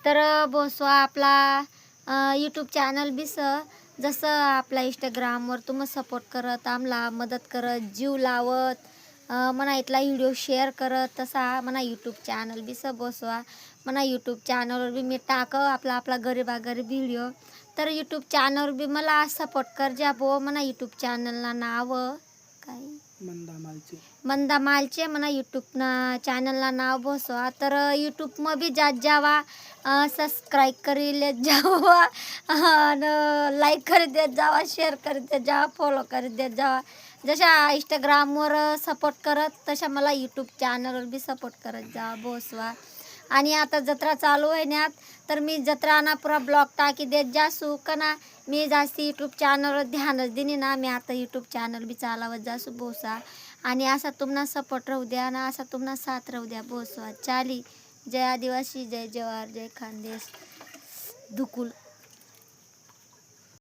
तर बोसवा आपला YouTube channel बिस जसं आपला इंस्टाग्रामवर तुम्ही सपोर्ट करत आम्हाला मदत करत जीव लावत म्हणा इथला व्हिडिओ शेअर करत तसा म्हणा यूट्यूब चॅनल बिस बसवा म्हणा यूट्यूब चॅनलवर बी मी आपला गरीब व्हिडिओ तर यूट्यूब चॅनलवर बी मला सपोर्ट कर जा बो म्हणा यूट्यूब चॅनलला नाव काय मंदा मालचे म्हणा यूट्यूब चॅनलला नाव बसवा तर यूट्यूब मग बी जात जावा सबस्क्राईब करी लेत जावा आणि लाईक करीत देत जावा शेअर करीत देत जावा फॉलो करीत देत जावा जशा इंस्टाग्रामवर सपोर्ट करत तशा मला यूट्यूब चॅनलवर बी सपोर्ट करत जावा बसवा. आणि आता जत्रा चालू आहे ना तर मी जत्राना पुरा ब्लॉग टाकी देत जासू का ना मी जास्ती यूट्यूब चॅनलवर ध्यानच दिनी ना मी आता यूट्यूब चॅनल बी चालवत जासू बोसा. आणि असा तुम्हाला सपोर्ट राहू द्या ना असा तुम्हाला साथ राहू द्या बोसवा चाली. जय आदिवासी जय जवाहर जय खानदेश धुकुल.